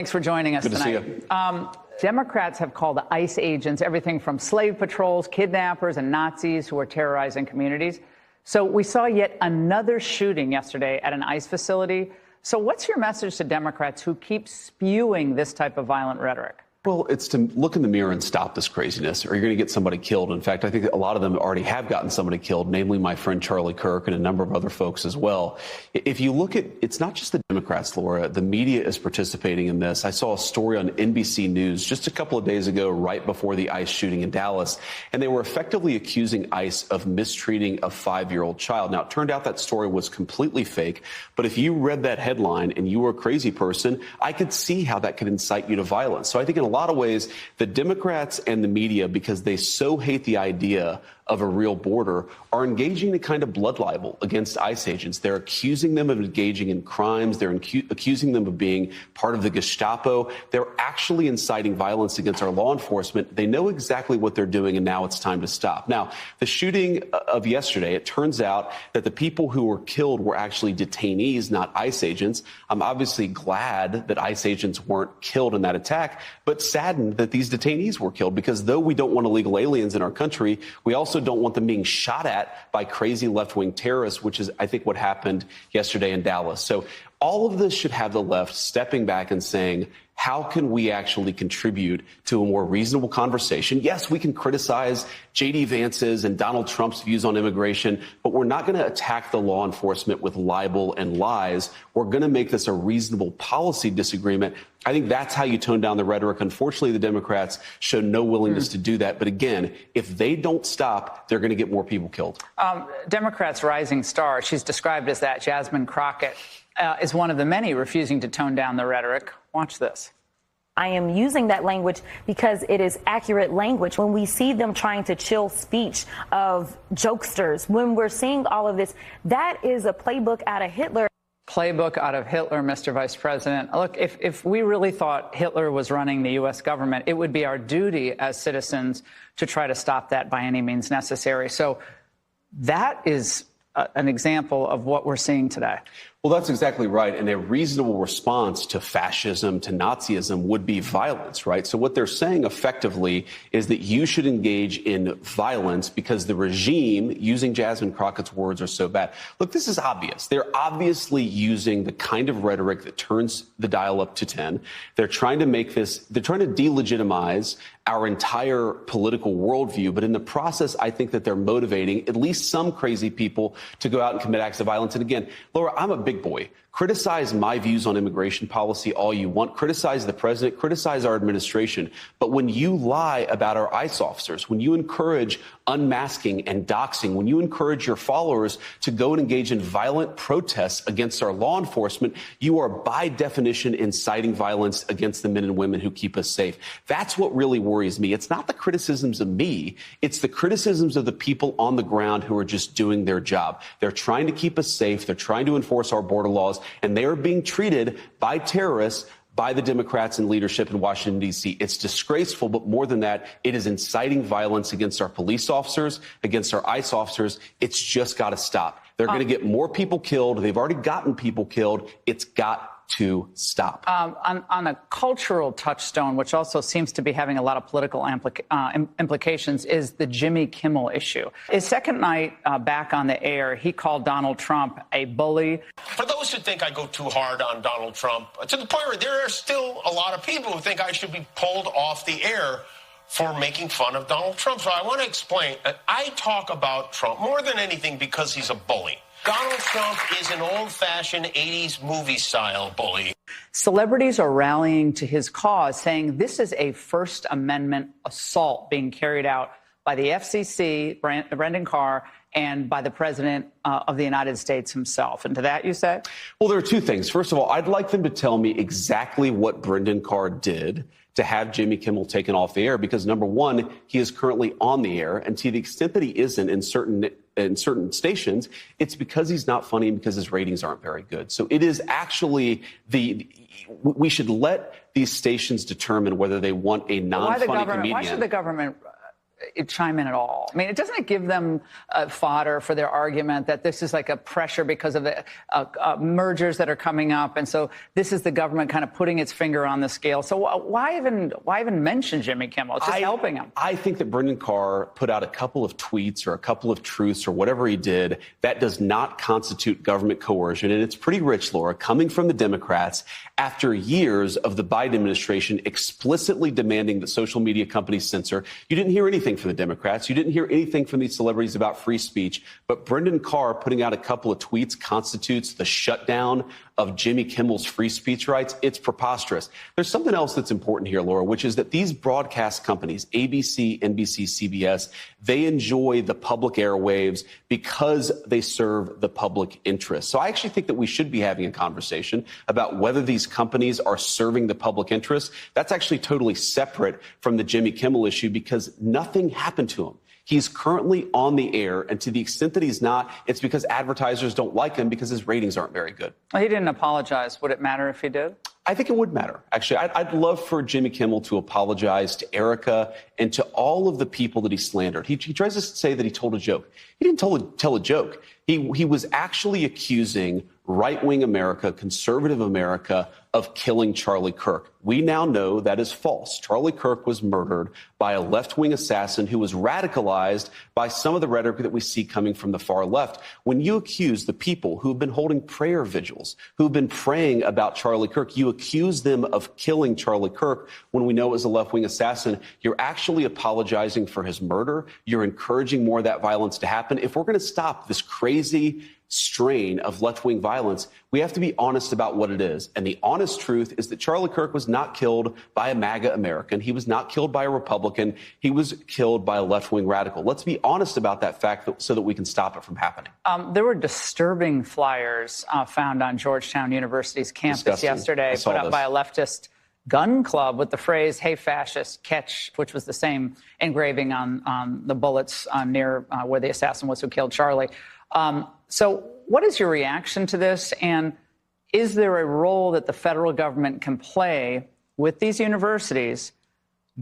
Thanks for joining us tonight. Good to see you. Democrats have called ICE agents everything from slave patrols, kidnappers, and Nazis who are terrorizing communities. So we saw yet another shooting yesterday at an ICE facility. So what's your message to Democrats who keep spewing this type of violent rhetoric? Well, it's to look in the mirror and stop this craziness, or you're going to get somebody killed. In fact, I think a lot of them already have gotten somebody killed, namely my friend Charlie Kirk and a number of other folks as well. If you look at, it's not just the Democrats, Laura, the media is participating in this. I saw a story on NBC News just a couple of days ago, right before the ICE shooting in Dallas, and they were effectively accusing ICE of mistreating a 5-year-old child. Now, it turned out that story was completely fake, but if you read that headline and you were a crazy person, I could see how that could incite you to violence. So I think in a lot of ways, the Democrats and the media, because they so hate the idea of a real border, are engaging in a kind of blood libel against ICE agents. They're accusing them of engaging in crimes. They're accusing them of being part of the Gestapo. They're actually inciting violence against our law enforcement. They know exactly what they're doing, and now it's time to stop. Now, the shooting of yesterday, it turns out that the people who were killed were actually detainees, not ICE agents. I'm obviously glad that ICE agents weren't killed in that attack, but saddened that these detainees were killed, because though we don't want illegal aliens in our country, we also don't want them being shot at by crazy left-wing terrorists, which is, I think, what happened yesterday in Dallas. So all of this should have the left stepping back and saying, how can we actually contribute to a more reasonable conversation? Yes, we can criticize JD Vance's and Donald Trump's views on immigration, but we're not going to attack the law enforcement with libel and lies. We're going to make this a reasonable policy disagreement. I think that's how you tone down the rhetoric. Unfortunately, the Democrats show no willingness to do that. But again, if they don't stop, they're going to get more people killed. Democrats' rising star, she's described as that, Jasmine Crockett, is one of the many refusing to tone down the rhetoric. Watch this. I am using that language because it is accurate language. When we see them trying to chill speech of jokesters, when we're seeing all of this, that is a playbook out of Hitler. Playbook out of Hitler, Mr. Vice President. Look, if we really thought Hitler was running the U.S. government, it would be our duty as citizens to try to stop that by any means necessary. So that is an example of what we're seeing today. Well, that's exactly right. And a reasonable response to fascism, to Nazism, would be violence, right? So what they're saying effectively is that you should engage in violence because the regime, using Jasmine Crockett's words, are so bad. Look, this is obvious. They're obviously using the kind of rhetoric that turns the dial up to 10. They're trying to make this, they're trying to delegitimize our entire political worldview. But in the process, I think that they're motivating at least some crazy people to go out and commit acts of violence. And again, Laura, I'm a big boy. Criticize my views on immigration policy all you want. Criticize the president. Criticize our administration. But when you lie about our ICE officers, when you encourage unmasking and doxing, when you encourage your followers to go and engage in violent protests against our law enforcement, you are by definition inciting violence against the men and women who keep us safe. That's what really worries me. It's not the criticisms of me. It's the criticisms of the people on the ground who are just doing their job. They're trying to keep us safe. They're trying to enforce our border laws. And they are being treated by terrorists by the Democrats and leadership in Washington, D.C. It's disgraceful, but more than that, it is inciting violence against our police officers, against our ICE officers. It's just got to stop. They're going to get more people killed. They've already gotten people killed. It's got to stop. On a cultural touchstone, which also seems to be having a lot of political implications, is the Jimmy Kimmel issue. His second night back on the air, he called Donald Trump a bully. For those who think I go too hard on Donald Trump, to the point where there are still a lot of people who think I should be pulled off the air for making fun of Donald Trump. So I want to explain. I talk about Trump more than anything because he's a bully. Donald Trump is an old-fashioned 80s movie-style bully. Celebrities are rallying to his cause, saying this is a First Amendment assault being carried out by the FCC, Brendan Carr, and by the President of the United States himself. And to that, you say? Well, there are two things. First of all, I'd like them to tell me exactly what Brendan Carr did to have Jimmy Kimmel taken off the air, because, number one, he is currently on the air, and to the extent that he isn't in certain stations, it's because he's not funny and because his ratings aren't very good. So it is actually we should let these stations determine whether they want a non-funny comedian. Why should the government chime in at all? I mean, doesn't it give them fodder for their argument that this is like a pressure because of the mergers that are coming up, and so this is the government kind of putting its finger on the scale? So why even mention Jimmy Kimmel? It's just helping him. I think that Brendan Carr put out a couple of tweets or a couple of truths or whatever he did. That does not constitute government coercion, and it's pretty rich, Laura, coming from the Democrats after years of the Biden administration explicitly demanding that social media companies censor. You didn't hear anything from the Democrats. You didn't hear anything from these celebrities about free speech. But Brendan Carr putting out a couple of tweets constitutes the shutdown of Jimmy Kimmel's free speech rights. It's preposterous. There's something else that's important here, Laura, which is that these broadcast companies, ABC, NBC, CBS, they enjoy the public airwaves because they serve the public interest. So I actually think that we should be having a conversation about whether these companies are serving the public interest. That's actually totally separate from the Jimmy Kimmel issue because nothing happened to him. He's currently on the air, and to the extent that he's not, it's because advertisers don't like him because his ratings aren't very good. Well, he didn't apologize. Would it matter if he did? I think it would matter. Actually, I'd love for Jimmy Kimmel to apologize to Erica and to all of the people that he slandered. He tries to say that he told a joke. He didn't tell a joke. He was actually accusing right-wing America, conservative America, of killing Charlie Kirk. We now know that is false. Charlie Kirk was murdered by a left-wing assassin who was radicalized by some of the rhetoric that we see coming from the far left. When you accuse the people who've been holding prayer vigils, who've been praying about Charlie Kirk, you accuse them of killing Charlie Kirk when we know it was a left-wing assassin. You're actually apologizing for his murder. You're encouraging more of that violence to happen. If we're going to stop this crazy strain of left-wing violence, we have to be honest about what it is. And the honest truth is that Charlie Kirk was not killed by a MAGA American. He was not killed by a Republican. He was killed by a left-wing radical. Let's be honest about that fact so that we can stop it from happening. There were disturbing flyers found on Georgetown University's campus yesterday, put up by a leftist gun club with the phrase, "Hey, fascist, catch," which was the same engraving on the bullets near where the assassin was who killed Charlie. So what is your reaction to this? And is there a role that the federal government can play with these universities,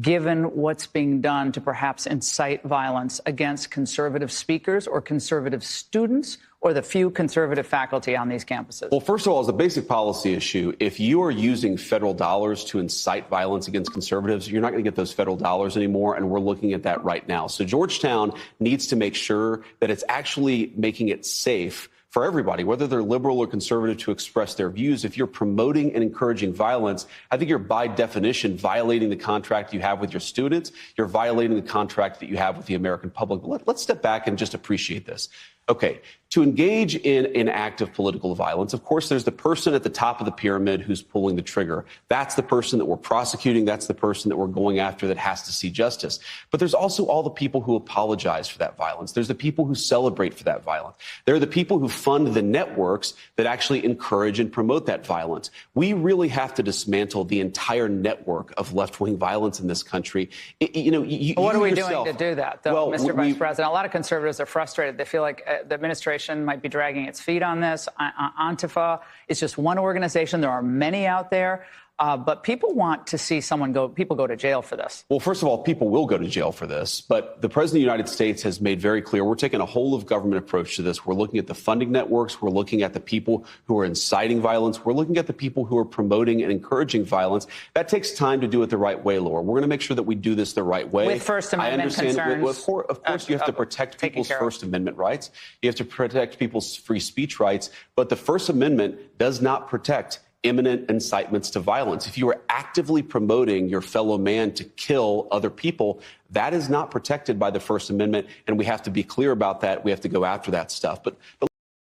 given what's being done to perhaps incite violence against conservative speakers or conservative students or the few conservative faculty on these campuses? Well, first of all, as a basic policy issue, if you are using federal dollars to incite violence against conservatives, you're not going to get those federal dollars anymore, and we're looking at that right now. So Georgetown needs to make sure that it's actually making it safe for everybody, whether they're liberal or conservative, to express their views. If you're promoting and encouraging violence, I think you're by definition violating the contract you have with your students. You're violating the contract that you have with the American public. Let's step back and just appreciate this. Okay, to engage in an act of political violence, of course, there's the person at the top of the pyramid who's pulling the trigger. That's the person that we're prosecuting. That's the person that we're going after that has to see justice. But there's also all the people who apologize for that violence. There's the people who celebrate for that violence. There are the people who fund the networks that actually encourage and promote that violence. We really have to dismantle the entire network of left-wing violence in this country. What are we doing to do that, though, Mr. Vice President? A lot of conservatives are frustrated. They feel like the administration might be dragging its feet on this. Antifa is just one organization. There are many out there. But people want to see people go to jail for this. Well, first of all, people will go to jail for this. But the President of the United States has made very clear we're taking a whole of government approach to this. We're looking at the funding networks. We're looking at the people who are inciting violence. We're looking at the people who are promoting and encouraging violence. That takes time to do it the right way, Laura. We're going to make sure that we do this the right way. With First Amendment concerns. Of course, you have to protect people's First Amendment rights. You have to protect people's free speech rights. But the First Amendment does not protect imminent incitements to violence. If you are actively promoting your fellow man to kill other people, that is not protected by the First Amendment, and we have to be clear about that. We have to go after that stuff. But